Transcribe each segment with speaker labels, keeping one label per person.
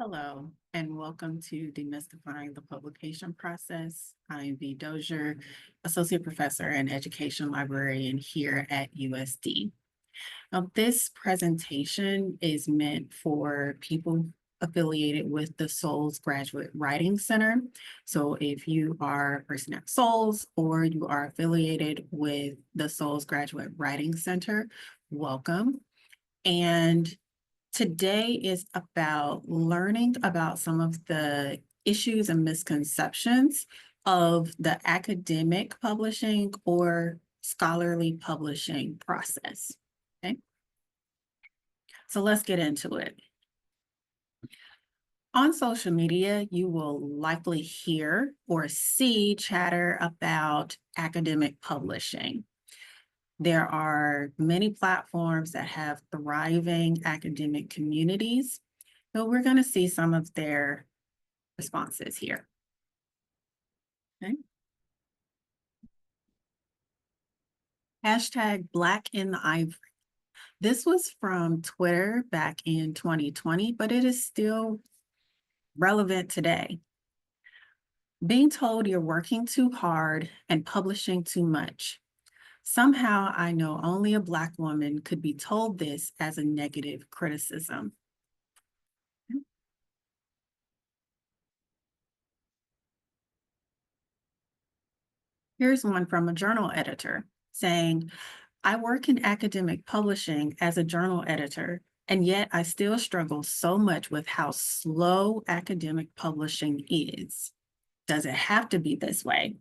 Speaker 1: Hello, and welcome to Demystifying the Publication Process. I am Dozier, Associate Professor and Education Librarian here at USD. Now, this presentation is meant for people affiliated with the Souls Graduate Writing Center. So if you are a person at Souls or you are affiliated with the Souls Graduate Writing Center, welcome. And today is about learning about some of the issues and misconceptions of the academic publishing or scholarly publishing process. Okay, so let's get into it. On social media, you will likely hear or see chatter about academic publishing. There are many platforms that have thriving academic communities. So we're going to see some of their responses here. Okay. Hashtag Black in the Ivory. This was from Twitter back in 2020, but it is still relevant today. Being told you're working too hard and publishing too much. Somehow I know only a Black woman could be told this as a negative criticism. Here's one from a journal editor saying, I work in academic publishing as a journal editor, and yet I still struggle so much with how slow academic publishing is. Does it have to be this way?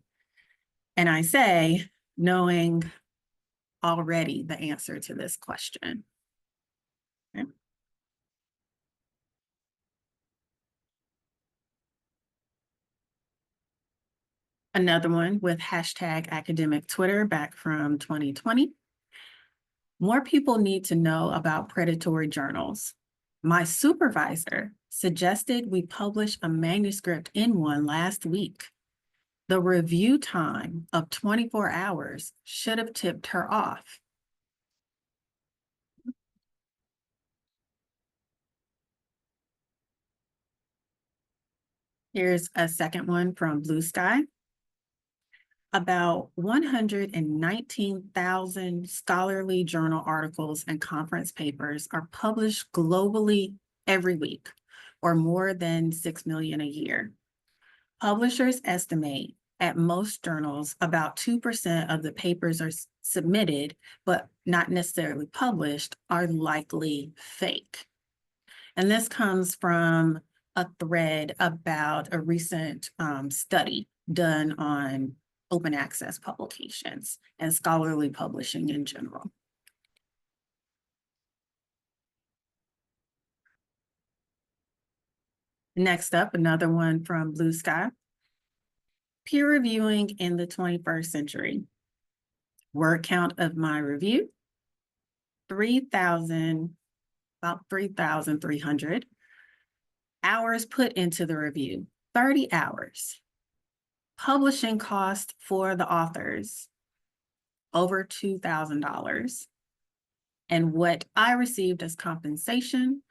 Speaker 1: And I say, knowing already the answer to this question. Okay. Another one with hashtag academic Twitter back from 2020. More people need to know about predatory journals. My supervisor suggested we publish a manuscript in one last week. The review time of 24 hours should have tipped her off. Here's a second one from Blue Sky. About 119,000 scholarly journal articles and conference papers are published globally every week, or more than 6 million a year. Publishers estimate at most journals about 2% of the papers are submitted, but not necessarily published, are likely fake. And this comes from a thread about a recent study done on open access publications and scholarly publishing in general. Next up, another one from Blue Sky. Peer reviewing in the 21st century. Word count of my review, 3,000, about 3,300. Hours put into the review, 30 hours. Publishing cost for the authors, over $2,000. And what I received as compensation,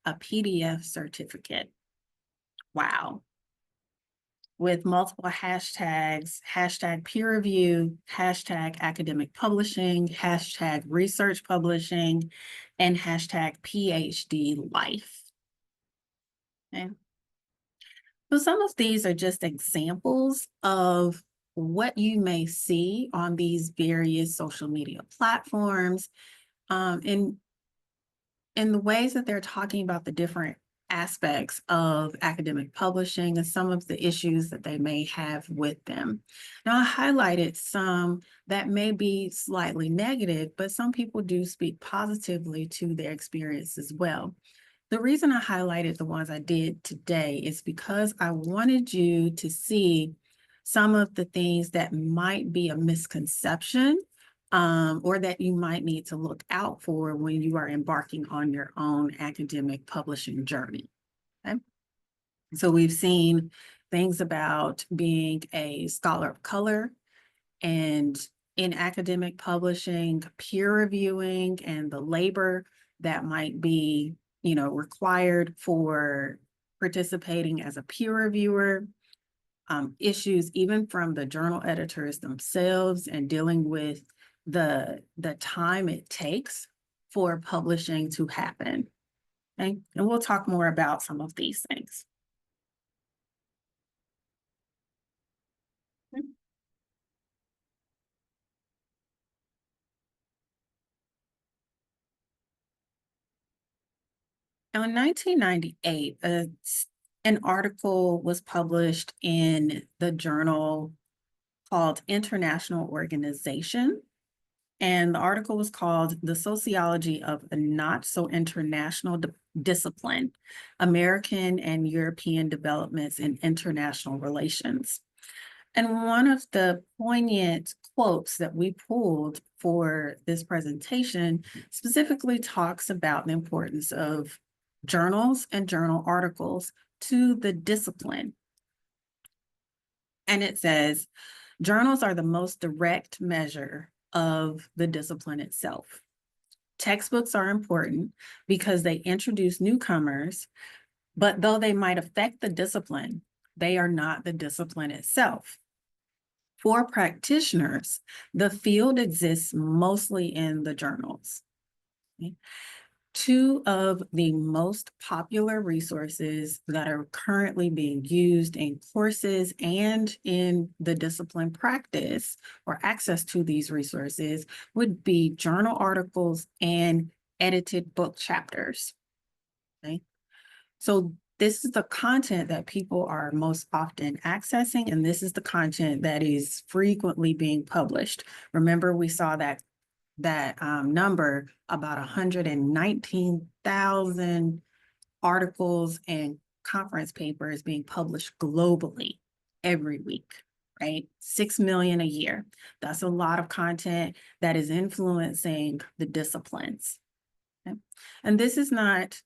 Speaker 1: a PDF certificate. Wow. With multiple hashtags, hashtag peer review, hashtag academic publishing, hashtag research publishing, and hashtag PhD life. Okay. So some of these are just examples of what you may see on these various social media platforms, in the ways that they're talking about the different aspects of academic publishing and some of the issues that they may have with them. Now, I highlighted some that may be slightly negative, but some people do speak positively to their experience as well. The reason I highlighted the ones I did today is because I wanted you to see some of the things that might be a misconception, or that you might need to look out for when you are embarking on your own academic publishing journey. Okay? So we've seen things about being a scholar of color and in academic publishing, peer reviewing, and the labor that might be required for participating as a peer reviewer, issues even from the journal editors themselves, and dealing with the time it takes for publishing to happen. Okay? And we'll talk more about some of these things. Now, in 1998, an article was published in the journal called International Organization. And the article was called The Sociology of a Not So International Discipline, American and European Developments in International Relations. And one of the poignant quotes that we pulled for this presentation specifically talks about the importance of journals and journal articles to the discipline. And it says, journals are the most direct measure of the discipline itself. Textbooks are important because they introduce newcomers, but though they might affect the discipline, they are not the discipline itself. For practitioners, the field exists mostly in the journals. Okay? Two of the most popular resources that are currently being used in courses and in the discipline practice, or access to these resources, would be journal articles and edited book chapters. Okay? So this is the content that people are most often accessing, and this is the content that is frequently being published. Remember, we saw that number, about 119,000 articles and conference papers being published globally every week, right? 6 million a year. That's a lot of content that is influencing the disciplines. Okay? And this is not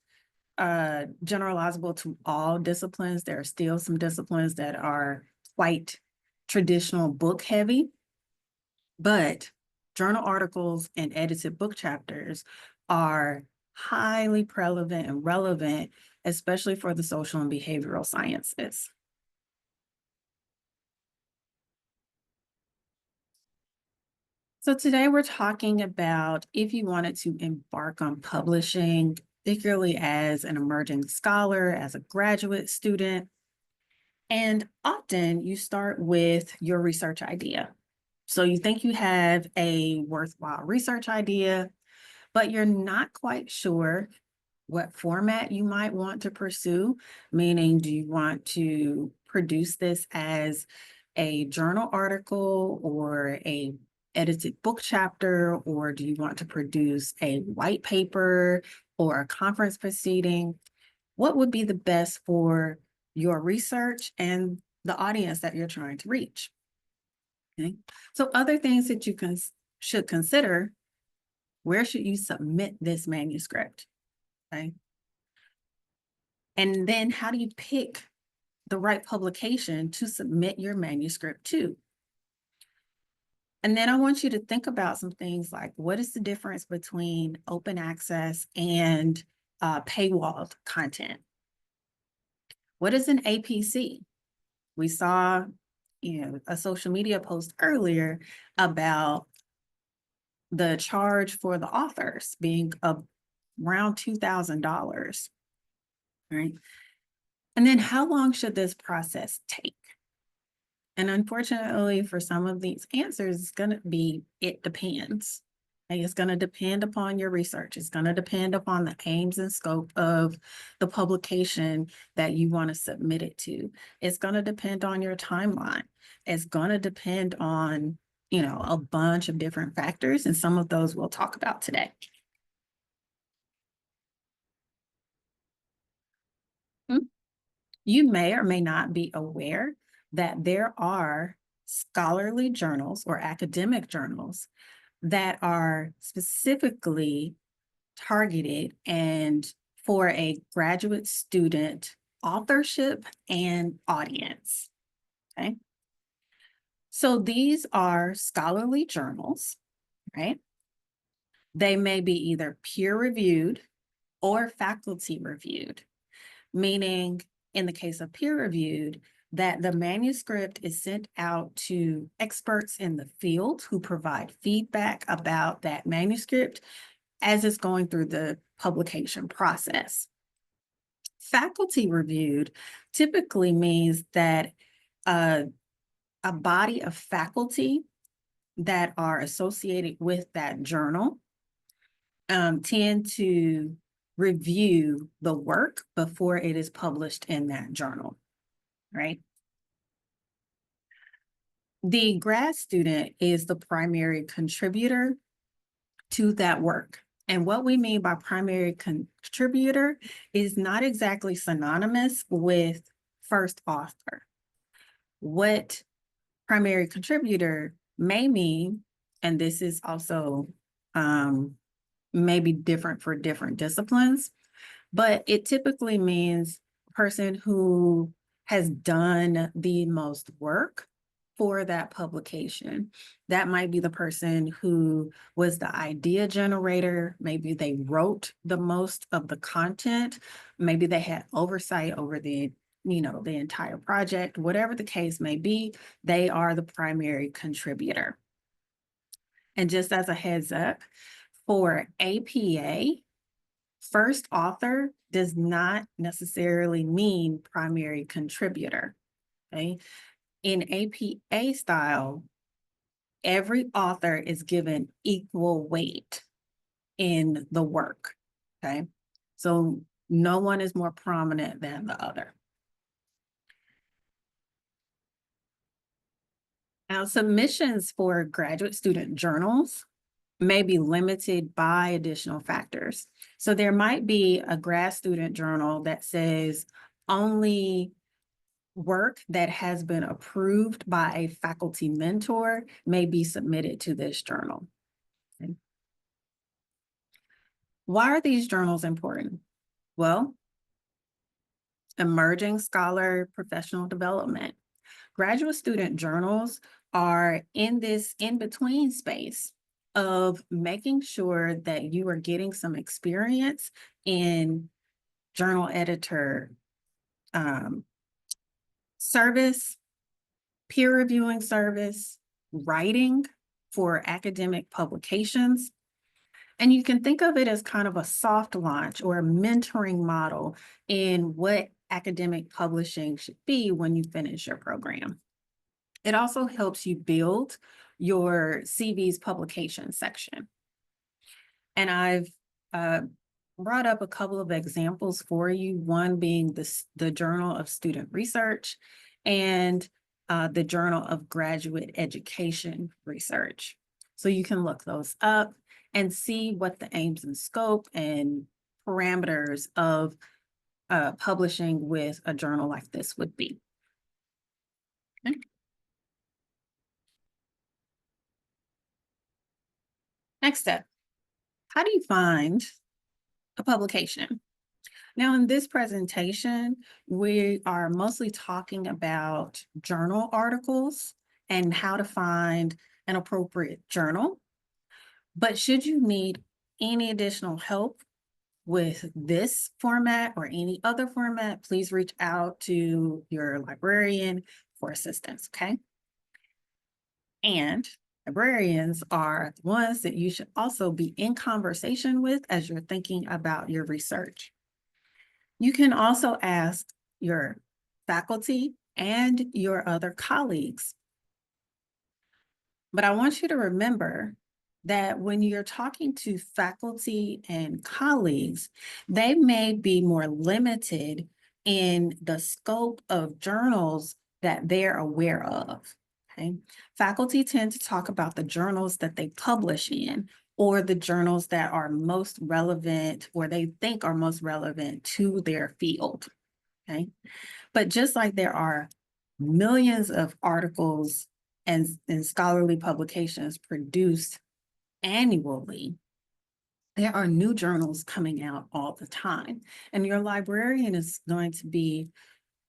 Speaker 1: generalizable to all disciplines. There are still some disciplines that are quite traditional book heavy, but journal articles and edited book chapters are highly prevalent and relevant, especially for the social and behavioral sciences. So today we're talking about if you wanted to embark on publishing, particularly as an emerging scholar, as a graduate student, and often you start with your research idea. So you think you have a worthwhile research idea, but you're not quite sure what format you might want to pursue, meaning do you want to produce this as a journal article or a edited book chapter, or do you want to produce a white paper or a conference proceeding? What would be the best for your research and the audience that you're trying to reach? Okay. So other things that you should consider: where should you submit this manuscript? Okay. And then how do you pick the right publication to submit your manuscript to? And then I want you to think about some things like, what is the difference between open access and paywall content? What is an APC? We saw, a social media post earlier about the charge for the authors being around $2,000, right? And then how long should this process take? And unfortunately, for some of these answers, it's going to be, it depends. And it's going to depend upon your research. It's going to depend upon the aims and scope of the publication that you want to submit it to. It's going to depend on your timeline. It's going to depend on, a bunch of different factors, and some of those we'll talk about today. You may or may not be aware that there are scholarly journals or academic journals that are specifically targeted and for a graduate student authorship and audience. Okay. So these are scholarly journals, right? They may be either peer reviewed or faculty reviewed, meaning in the case of peer-reviewed, that the manuscript is sent out to experts in the field who provide feedback about that manuscript as it's going through the publication process. Faculty reviewed typically means that a body of faculty that are associated with that journal tend to review the work before it is published in that journal, right? The grad student is the primary contributor to that work. And what we mean by primary contributor is not exactly synonymous with first author. What primary contributor may mean, and this is also maybe different for different disciplines, but it typically means a person who has done the most work for that publication. That might be the person who was the idea generator. Maybe they wrote the most of the content. Maybe they had oversight over the entire project. Whatever the case may be, they are the primary contributor. And just as a heads up, for APA, first author does not necessarily mean primary contributor, okay? In APA style, every author is given equal weight in the work, okay? So no one is more prominent than the other. Now, submissions for graduate student journals may be limited by additional factors. So there might be a grad student journal that says only work that has been approved by a faculty mentor may be submitted to this journal. Okay. Why are these journals important? Well, emerging scholar professional development. Graduate student journals are in this in-between space of making sure that you are getting some experience in journal editor service, peer reviewing service, writing for academic publications. And you can think of it as kind of a soft launch or a mentoring model in what academic publishing should be when you finish your program. It also helps you build your CV's publication section. And I've brought up a couple of examples for you, one being the Journal of Student Research and the Journal of Graduate Education Research. So you can look those up and see what the aims and scope and parameters of publishing with a journal like this would be. Okay. Next step, how do you find a publication? Now, in this presentation, we are mostly talking about journal articles and how to find an appropriate journal. But should you need any additional help with this format or any other format, please reach out to your librarian for assistance, okay? And librarians are the ones that you should also be in conversation with as you're thinking about your research. You can also ask your faculty and your other colleagues. But I want you to remember that when you're talking to faculty and colleagues, they may be more limited in the scope of journals that they're aware of. Okay? Faculty tend to talk about the journals that they publish in, or the journals that are most relevant or they think are most relevant to their field, okay? But just like there are millions of articles and scholarly publications produced annually, there are new journals coming out all the time. And your librarian is going to be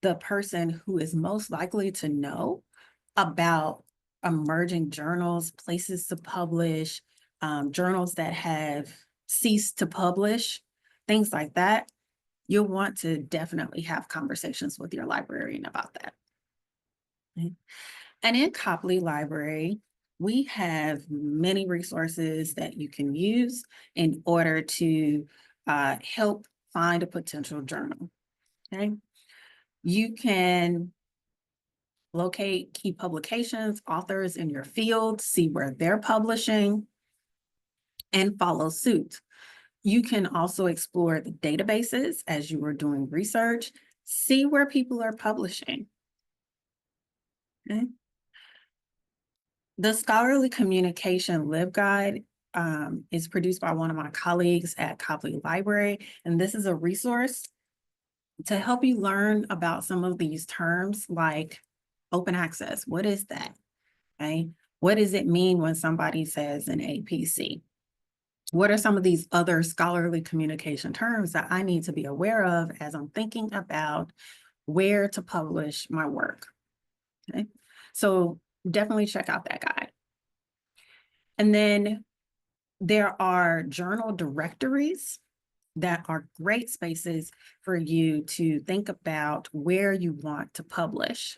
Speaker 1: the person who is most likely to know about emerging journals, places to publish, journals that have ceased to publish, things like that. you'll want to definitely have conversations with your librarian about that. Okay. And in Copley Library, we have many resources that you can use in order to help find a potential journal. Okay. You can locate key publications, authors in your field, see where they're publishing, and follow suit. You can also explore the databases as you are doing research, see where people are publishing. Okay. The Scholarly Communication LibGuide is produced by one of my colleagues at Copley Library, and this is a resource to help you learn about some of these terms like open access. What is that? Okay. What does it mean when somebody says an APC? What are some of these other scholarly communication terms that I need to be aware of as I'm thinking about where to publish my work? Okay. So definitely check out that guide. And then there are journal directories that are great spaces for you to think about where you want to publish.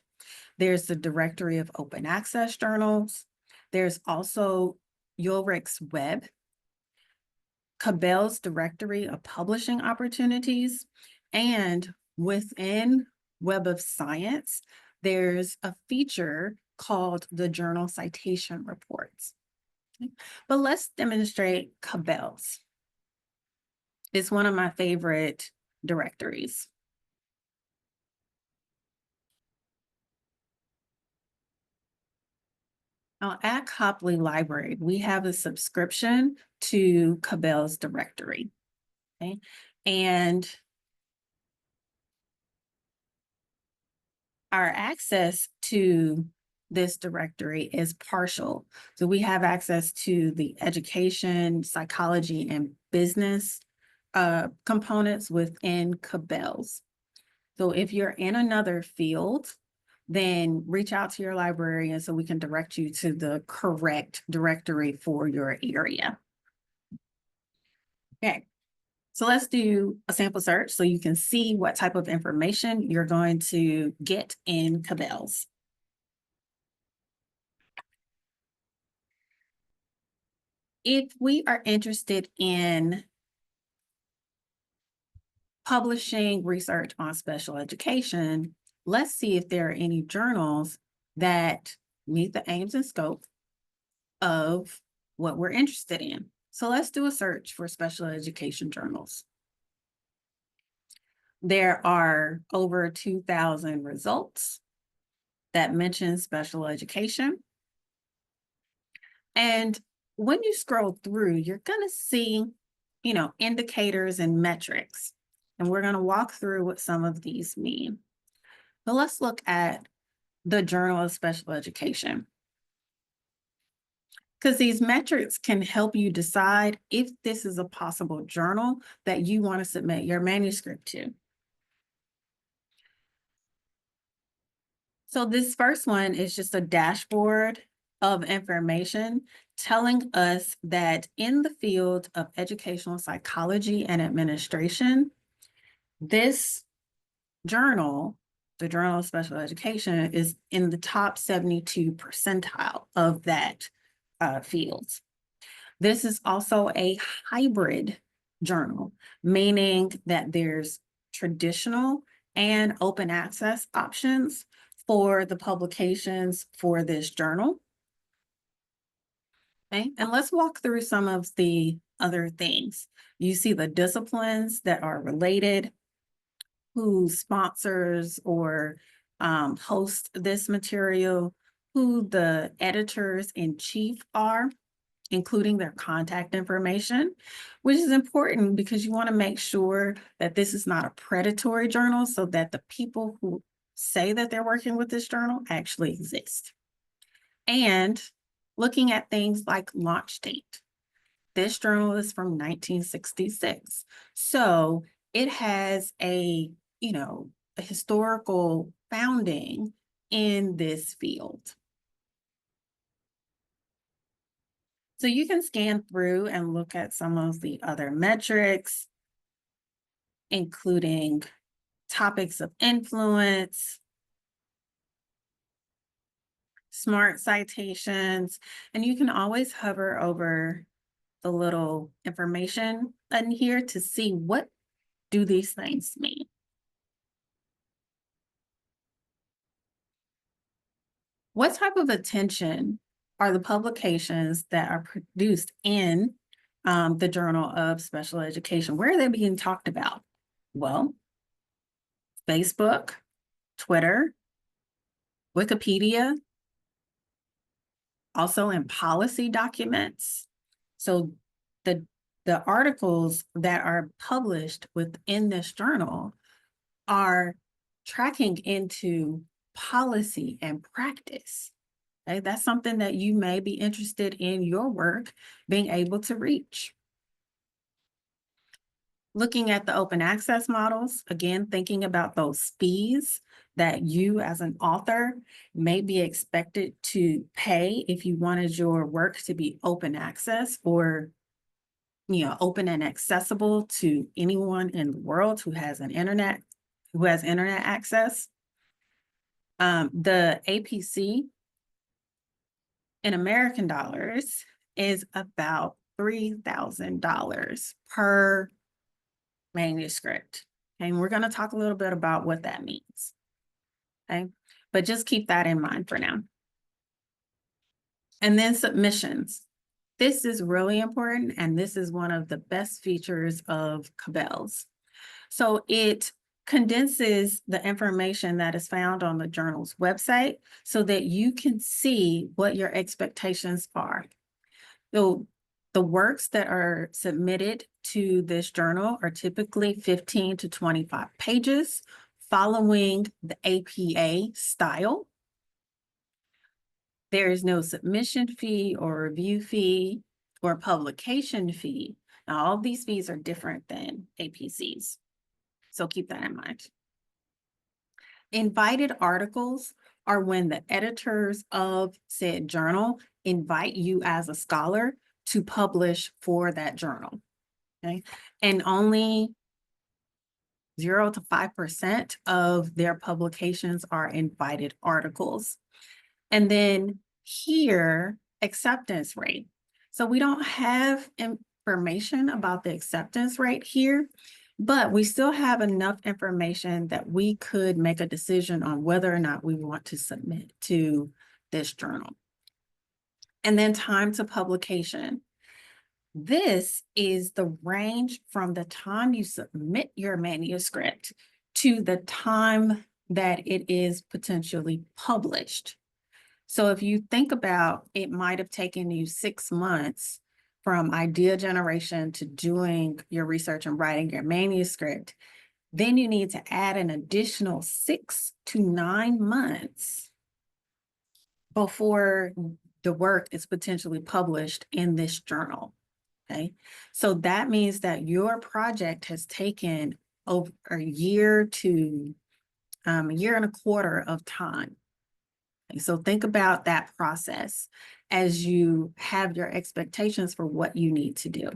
Speaker 1: There's the directory of open access journals. There's also Ulrich's Web, Cabell's directory of publishing opportunities, and within Web of Science, there's a feature called the Journal Citation Reports. Okay. But let's demonstrate Cabell's. It's one of my favorite directories. Now, at Copley Library, we have a subscription to Cabell's directory. Okay. And our access to this directory is partial. So we have access to the education, psychology, and business components within Cabell's. So if you're in another field, then reach out to your librarian so we can direct you to the correct directory for your area. Okay, so let's do a sample search so you can see what type of information you're going to get in Cabell's. If we are interested in publishing research on special education, let's see if there are any journals that meet the aims and scope of what we're interested in. So let's do a search for special education journals. There are over 2,000 results that mention special education. And when you scroll through, you're going to see, indicators and metrics. And we're going to walk through what some of these mean. So let's look at the Journal of Special Education, because these metrics can help you decide if this is a possible journal that you want to submit your manuscript to. So this first one is just a dashboard of information telling us that in the field of educational psychology and administration, this journal, the Journal of Special Education, is in the top 72 percentile of that field. This is also a hybrid journal, meaning that there's traditional and open access options for the publications for this journal. Okay, and let's walk through some of the other things. You see the disciplines that are related, who sponsors or host this material, who the editors in chief are, including their contact information, which is important because you want to make sure that this is not a predatory journal so that the people who say that they're working with this journal actually exist. And looking at things like launch date. This journal is from 1966. So it has a historical founding in this field. So you can scan through and look at some of the other metrics. including topics of influence, smart citations, and you can always hover over the little information button here to see what do these things mean. What type of attention are the publications that are produced in the Journal of Special Education? Where are they being talked about? Well, Facebook, Twitter, Wikipedia, also in policy documents. So the articles that are published within this journal are tracking into policy and practice. Okay? That's something that you may be interested in your work being able to reach. Looking at the open access models, again, thinking about those fees that you as an author may be expected to pay if you wanted your work to be open access or open and accessible to anyone in the world who has internet access. The APC in American dollars is about $3,000 per manuscript. And we're going to talk a little bit about what that means. Okay, but just keep that in mind for now. And then submissions. This is really important, and this is one of the best features of Cabell's. So it condenses the information that is found on the journal's website so that you can see what your expectations are. So the works that are submitted to this journal are typically 15 to 25 pages, following the APA style. There is no submission fee or review fee or publication fee. Now, all of these fees are different than APCs, so keep that in mind. Invited articles are when the editors of said journal invite you as a scholar to publish for that journal, okay? And only 0 to 5% of their publications are invited articles. And then here, acceptance rate. So we don't have information about the acceptance rate here, but we still have enough information that we could make a decision on whether or not we want to submit to this journal. And then time to publication. This is the range from the time you submit your manuscript to the time that it is potentially published. So if you think about, it might have taken you 6 months from idea generation to doing your research and writing your manuscript, then you need to add an additional 6 to 9 months before the work is potentially published in this journal, okay? So that means that your project has taken over a year to a year and a quarter of time. So think about that process as you have your expectations for what you need to do.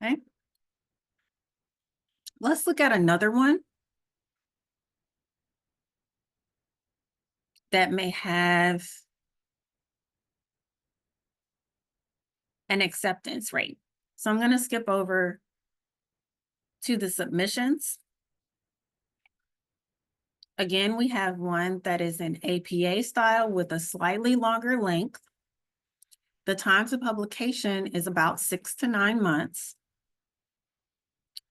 Speaker 1: Okay. Let's look at another one that may have an acceptance rate. So I'm going to skip over to the submissions. Again, we have one that is in APA style with a slightly longer length. The time to publication is about 6 to 9 months.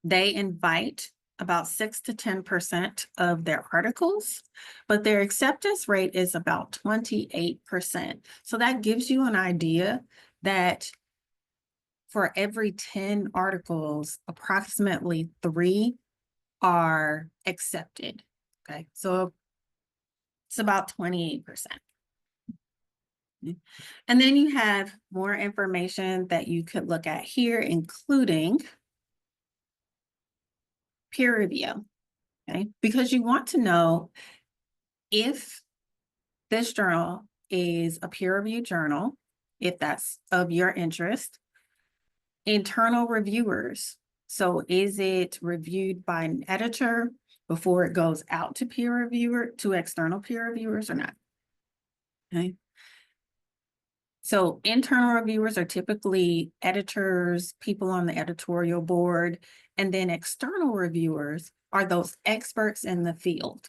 Speaker 1: They invite about 6 to 10% of their articles, but their acceptance rate is about 28%. So that gives you an idea that for every 10 articles, approximately 3 are accepted. Okay, so it's about 28%. And then you have more information that you could look at here, including peer review, okay? Because you want to know if this journal is a peer-reviewed journal, if that's of your interest. Internal reviewers So is it reviewed by an editor before it goes out to external peer reviewers or not? Okay. So internal reviewers are typically editors, people on the editorial board, and then external reviewers are those experts in the field.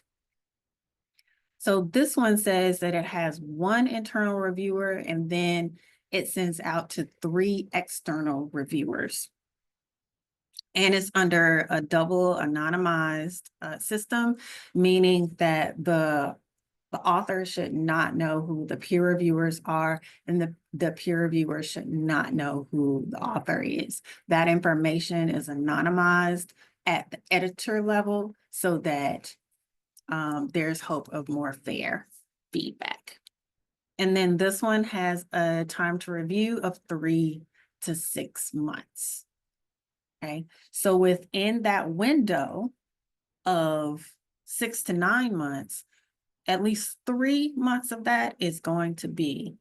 Speaker 1: So this one says that it has one internal reviewer and then it sends out to 3 external reviewers. And it's under a double anonymized system, meaning that the author should not know who the peer reviewers are, and the peer reviewers should not know who the author is. That information is anonymized at the editor level so that there's hope of more fair feedback. And then this one has a time to review of 3 to 6 months. Okay, so within that window of 6 to 9 months, at least 3 months of that is going to be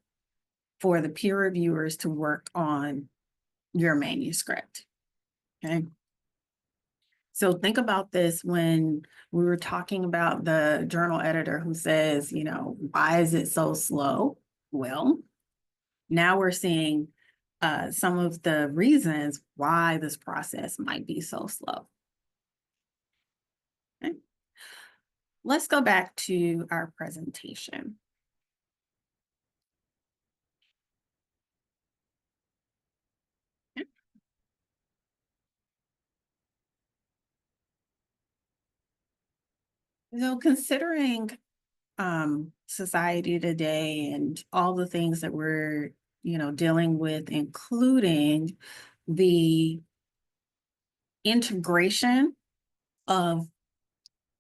Speaker 1: for the peer reviewers to work on your manuscript. Okay. So think about this when we were talking about the journal editor who says, you know, why is it so slow? Well, now we're seeing some of the reasons why this process might be so slow. Okay. Let's go back to our presentation. So considering society today and all the things that we're, you know, dealing with, including the integration of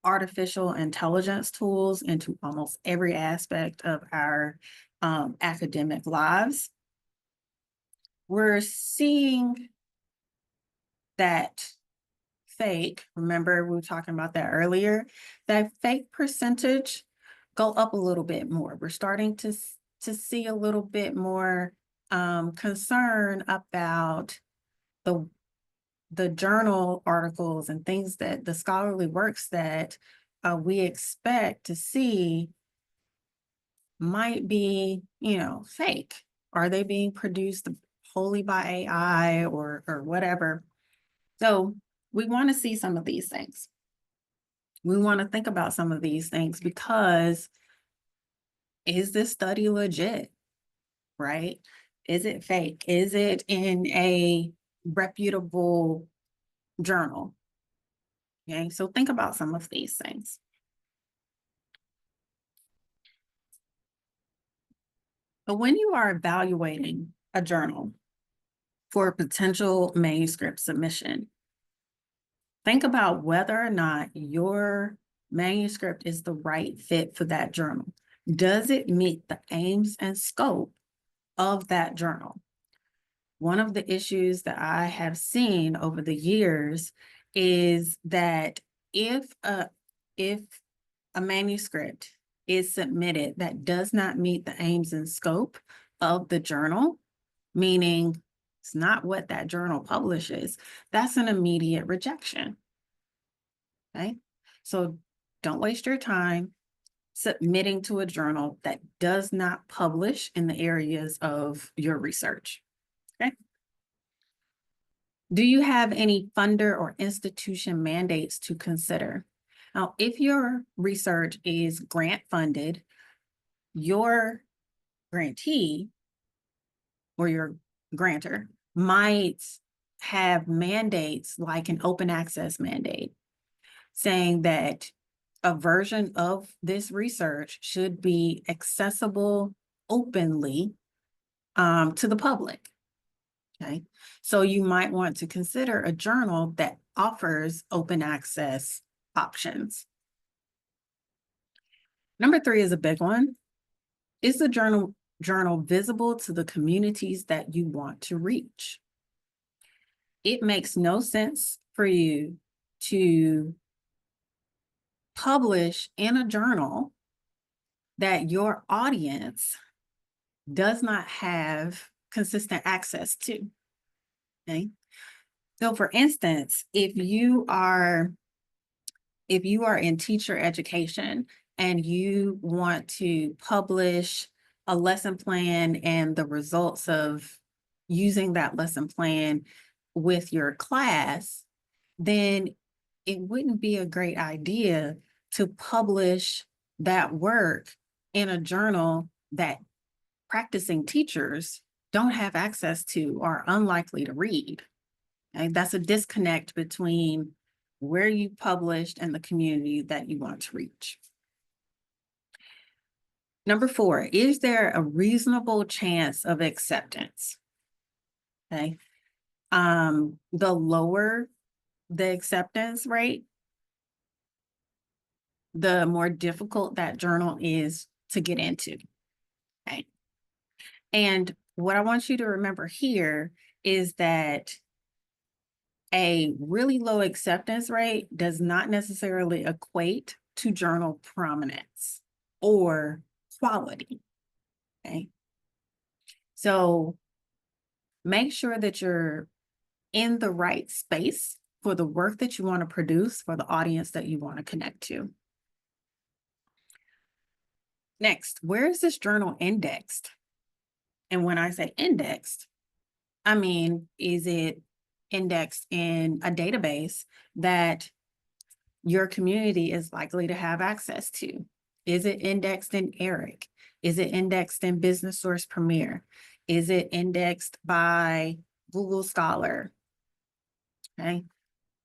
Speaker 1: artificial intelligence tools into almost every aspect of our academic lives, we're seeing that fake, remember we were talking about that earlier, that fake percentage go up a little bit more. We're starting to see a little bit more concern about the journal articles and things that the scholarly works that we expect to see might be, you know, fake. Are they being produced wholly by AI or whatever? So we want to see some of these things. We want to think about some of these things because is this study legit, right? Is it fake? Is it in a reputable journal? Okay, so think about some of these things. But when you are evaluating a journal for a potential manuscript submission, think about whether or not your manuscript is the right fit for that journal. Does it meet the aims and scope of that journal? One of the issues that I have seen over the years is that if a manuscript is submitted that does not meet the aims and scope of the journal, meaning it's not what that journal publishes, that's an immediate rejection. Okay, so don't waste your time submitting to a journal that does not publish in the areas of your research. Okay. Do you have any funder or institution mandates to consider? Now, if your research is grant funded, your grantee or your grantor might have mandates like an open access mandate saying that a version of this research should be accessible openly to the public. Okay, so you might want to consider a journal that offers open access options. Number 3 is a big one. Is the journal visible to the communities that you want to reach? It makes no sense for you to publish in a journal that your audience does not have consistent access to. Okay, So for instance, if you are in teacher education and you want to publish a lesson plan and the results of using that lesson plan with your class, then it wouldn't be a great idea to publish that work in a journal that practicing teachers don't have access to or are unlikely to read. And that's a disconnect between where you published and the community that you want to reach. Number 4, is there a reasonable chance of acceptance? Okay. The lower the acceptance rate, the more difficult that journal is to get into. Okay. And what I want you to remember here is that a really low acceptance rate does not necessarily equate to journal prominence or quality. Okay. So make sure that you're in the right space for the work that you want to produce for the audience that you want to connect to. Next, where is this journal indexed? And when I say indexed, I mean, is it indexed in a database that your community is likely to have access to? Is it indexed in ERIC? Is it indexed in Business Source Premier? Is it indexed by Google Scholar? Okay.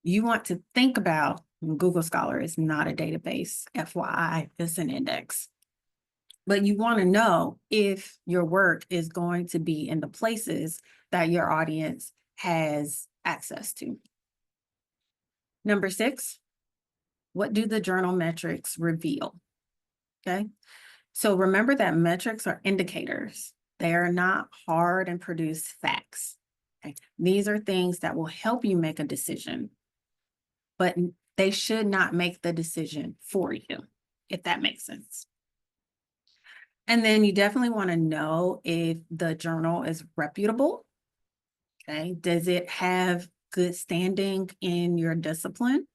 Speaker 1: You want to think about Google Scholar is not a database, FYI, it's an index. But you want to know if your work is going to be in the places that your audience has access to. Number 6, what do the journal metrics reveal? Okay, so remember that metrics are indicators. They are not hard and produced facts. Okay? These are things that will help you make a decision, but they should not make the decision for you, if that makes sense. And then you definitely want to know if the journal is reputable. Okay, does it have good standing in your discipline?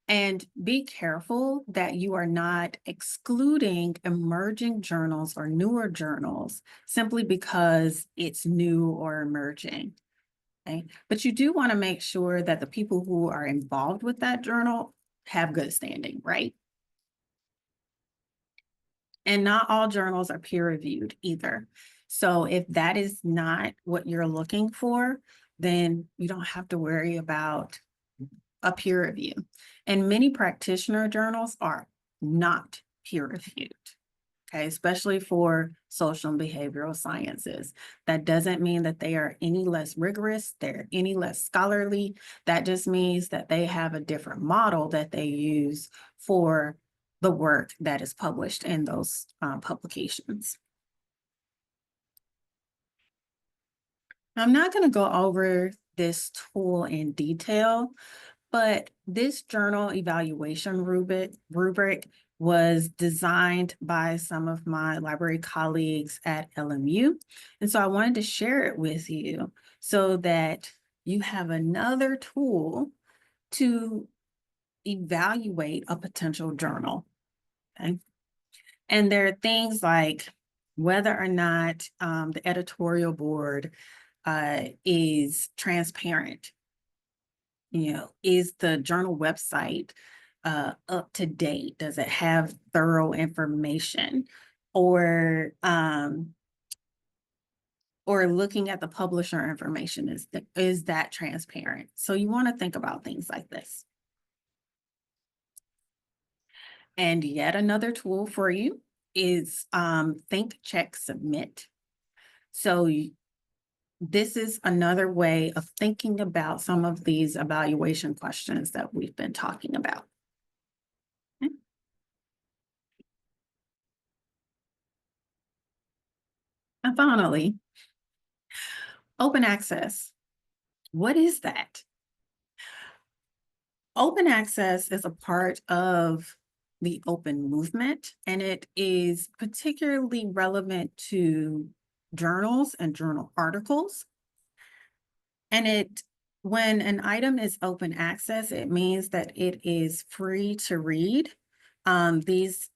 Speaker 1: And be careful that you are not excluding emerging journals or newer journals simply because it's new or emerging. Okay? But you do want to make sure that the people who are involved with that journal have good standing, right? And not all journals are peer-reviewed either. So if that is not what you're looking for, then you don't have to worry about a peer review. And many practitioner journals are not peer-reviewed, okay, especially for social and behavioral sciences. That doesn't mean that they are any less rigorous, they're any less scholarly. That just means that they have a different model that they use for the work that is published in those publications. I'm not going to go over this tool in detail, but this journal evaluation rubric was designed by some of my library colleagues at LMU. And so I wanted to share it with you so that you have another tool to evaluate a potential journal. Okay. And there are things like whether or not the editorial board is transparent. You know, is the journal website up to date? Does it have thorough information? Or looking at the publisher information, is that transparent? So you want to think about things like this. And yet another tool for you is Think, Check, Submit. So this is another way of thinking about some of these evaluation questions that we've been talking about. Okay. And finally, open access. What is that? Open access is a part of the open movement, and it is particularly relevant to journals and journal articles. And when an item is open access, it means that it is free to read. These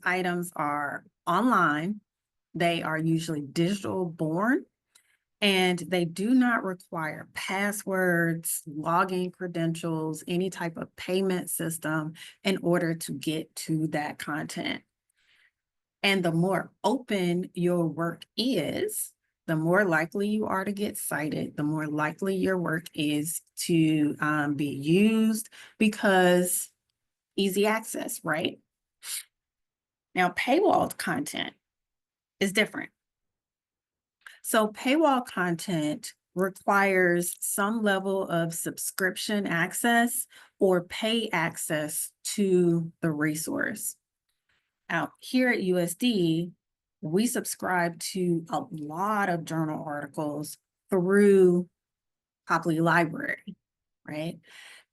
Speaker 1: items are online. They are usually digital born, and they do not require passwords, login credentials, any type of payment system in order to get to that content. And the more open your work is, the more likely you are to get cited, the more likely your work is to be used, because easy access, right? Now, paywalled content is different. So paywall content requires some level of subscription access or pay access to the resource. Out here at USD, we subscribe to a lot of journal articles through Copley Library, right?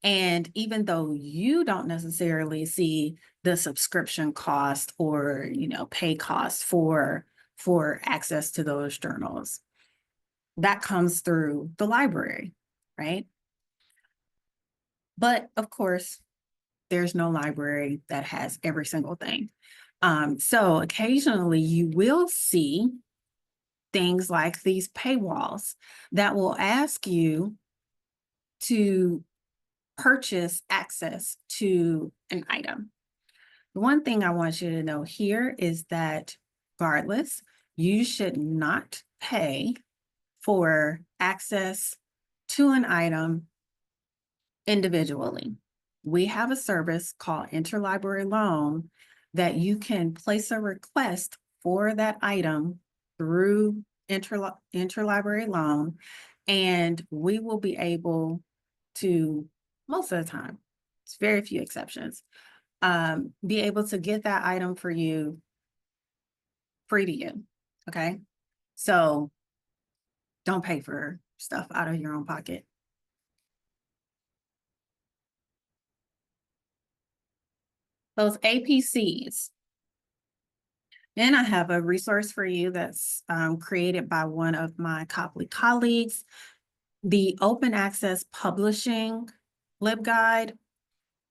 Speaker 1: And even though you don't necessarily see the subscription cost or, pay cost for access to those journals, that comes through the library, right? But of course, there's no library that has every single thing. So occasionally you will see things like these paywalls that will ask you to purchase access to an item. The one thing I want you to know here is that regardless, you should not pay for access to an item individually. We have a service called interlibrary loan that you can place a request for that item through interlibrary loan, and we will be able to, most of the time, it's very few exceptions, be able to get that item for you free to you, okay? So don't pay for stuff out of your own pocket. Those APCs. Then I have a resource for you that's created by one of my Copley colleagues. The Open Access Publishing LibGuide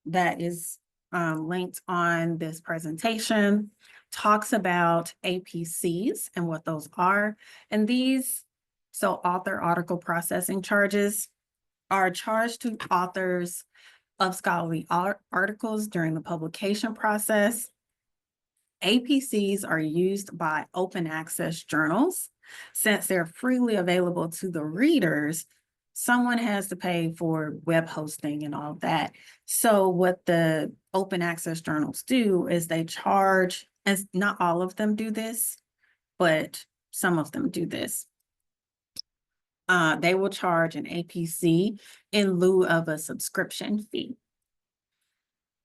Speaker 1: that is linked on this presentation talks about APCs and what those are. And these, so author article processing charges, are charged to authors of scholarly articles during the publication process. APCs are used by open access journals. Since they're freely available to the readers, someone has to pay for web hosting and all that. So what the open access journals do is they charge, and not all of them do this, but some of them do this. They will charge an APC in lieu of a subscription fee.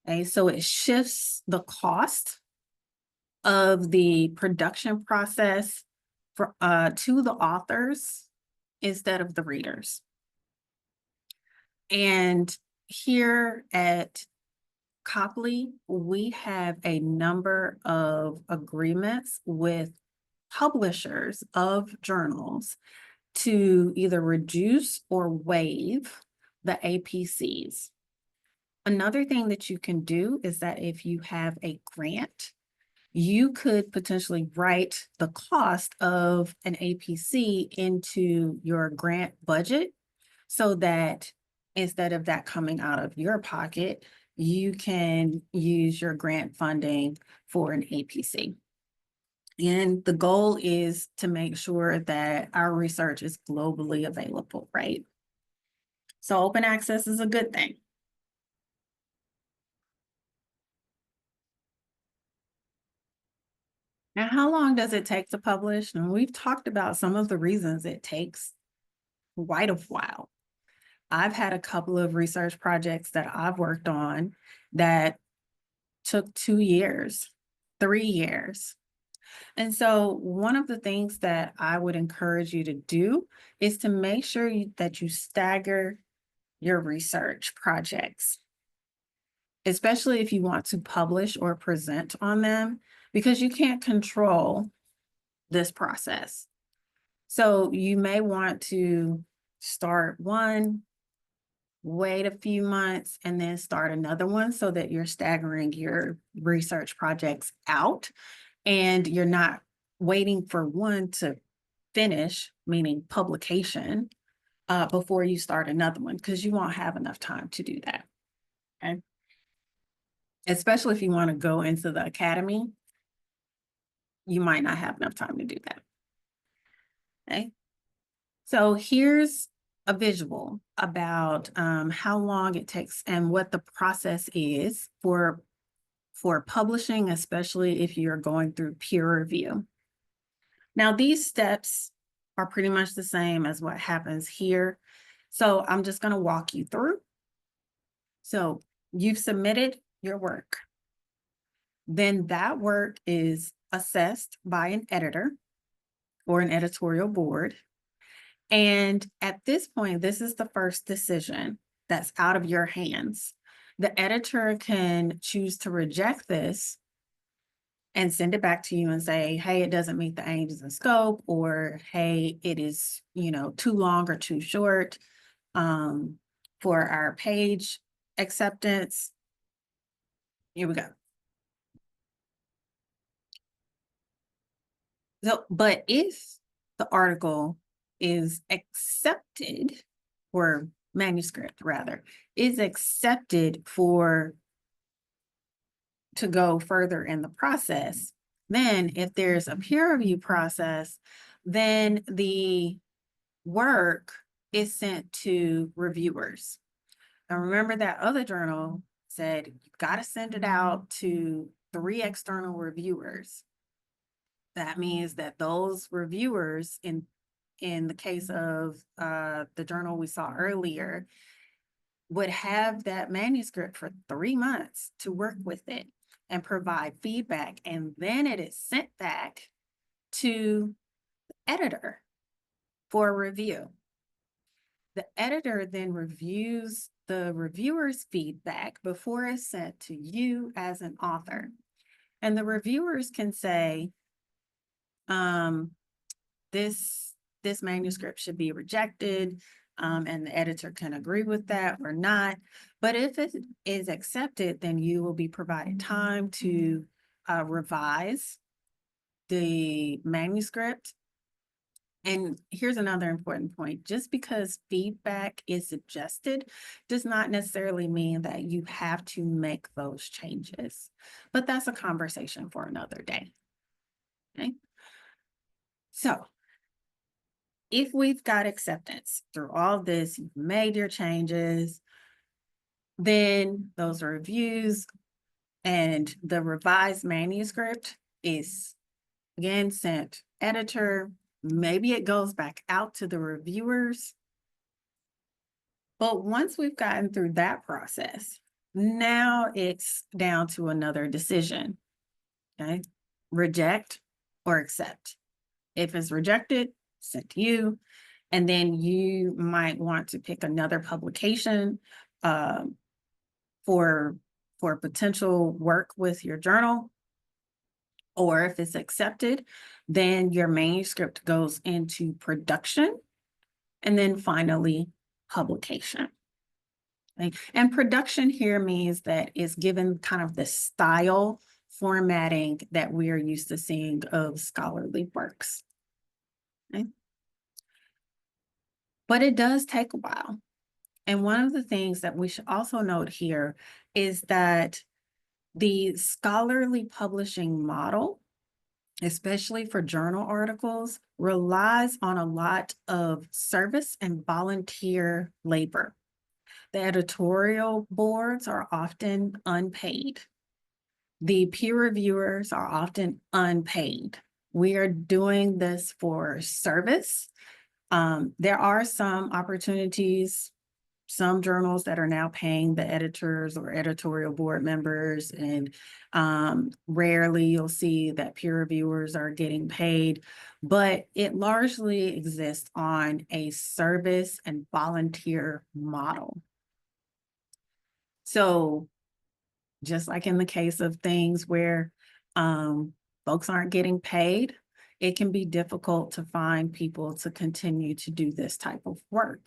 Speaker 1: Okay, so it shifts the cost of the production process for to the authors instead of the readers. And here at Copley, we have a number of agreements with publishers of journals to either reduce or waive the APCs. Another thing that you can do is that if you have a grant, you could potentially write the cost of an APC into your grant budget so that instead of that coming out of your pocket, you can use your grant funding for an APC. And the goal is to make sure that our research is globally available, right? So open access is a good thing. Now, how long does it take to publish? And we've talked about some of the reasons it takes quite a while. I've had a couple of research projects that I've worked on that took 2 years, 3 years. And so one of the things that I would encourage you to do is to make sure that you stagger your research projects, especially if you want to publish or present on them, because you can't control this process. So you may want to start one, wait a few months, and then start another one so that you're staggering your research projects out and you're not waiting for one to finish, meaning publication, before you start another one, because you won't have enough time to do that. Okay. Especially if you want to go into the academy, you might not have enough time to do that. Okay. So here's a visual about how long it takes and what the process is for publishing, especially if you're going through peer review. Now, these steps are pretty much the same as what happens here. So I'm just going to walk you through. So you've submitted your work. Then that work is assessed by an editor or an editorial board. And at this point, this is the first decision that's out of your hands. The editor can choose to reject this and send it back to you and say, hey, it doesn't meet the aims and scope, or hey, it is, too long or too short for our page acceptance. Here we go. So, but if the article is accepted, or manuscript rather, is accepted to go further in the process, then if there's a peer review process, then the work is sent to reviewers. Now remember that other journal said you've got to send it out to 3 external reviewers. That means that those reviewers, in the case of the journal we saw earlier, would have that manuscript for 3 months to work with it and provide feedback. And then it is sent back to the editor for review. The editor then reviews the reviewer's feedback before it's sent to you as an author. And the reviewers can say, this manuscript should be rejected, and the editor can agree with that or not. But if it is accepted, then you will be provided time to revise the manuscript. And here's another important point. Just because feedback is suggested does not necessarily mean that you have to make those changes. But that's a conversation for another day. Okay. So if we've got acceptance through all this, you've made your changes, then those reviews and the revised manuscript is again sent editor. Maybe it goes back out to the reviewers. But once we've gotten through that process, now it's down to another decision. Okay, reject or accept. If it's rejected, sent to you. And then you might want to pick another publication for potential work with your journal. Or if it's accepted, then your manuscript goes into production and then finally publication. Okay? And production here means that it's given kind of the style formatting that we are used to seeing of scholarly works. Okay? But it does take a while. And one of the things that we should also note here is that the scholarly publishing model, especially for journal articles, relies on a lot of service and volunteer labor. The editorial boards are often unpaid. The peer reviewers are often unpaid. We are doing this for service. There are some opportunities, some journals that are now paying the editors or editorial board members, and rarely you'll see that peer reviewers are getting paid, but it largely exists on a service and volunteer model. So just like in the case of things where folks aren't getting paid, it can be difficult to find people to continue to do this type of work.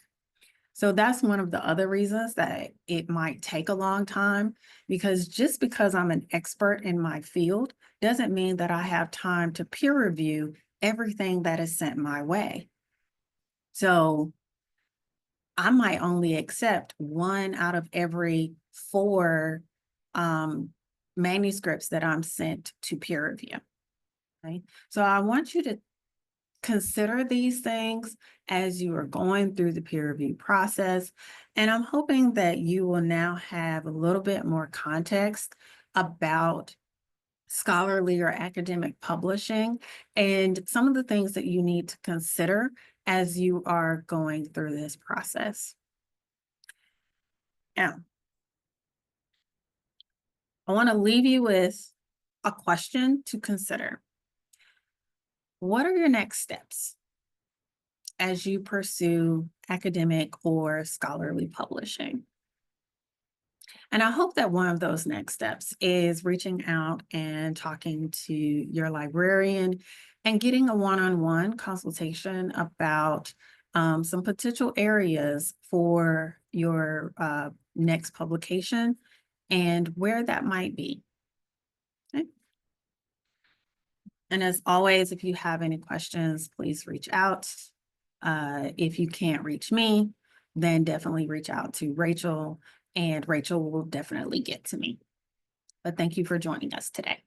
Speaker 1: So that's one of the other reasons that it might take a long time, because just because I'm an expert in my field doesn't mean that I have time to peer review everything that is sent my way. So I might only accept 1 out of every 4 manuscripts that I'm sent to peer review. Okay? So I want you to consider these things as you are going through the peer review process. And I'm hoping that you will now have a little bit more context about scholarly or academic publishing and some of the things that you need to consider as you are going through this process. Now, I want to leave you with a question to consider. What are your next steps as you pursue academic or scholarly publishing? And I hope that one of those next steps is reaching out and talking to your librarian and getting a one-on-one consultation about some potential areas for your next publication and where that might be. Okay. And as always, if you have any questions, please reach out. If you can't reach me, then definitely reach out to Rachel, and Rachel will definitely get to me. But thank you for joining us today.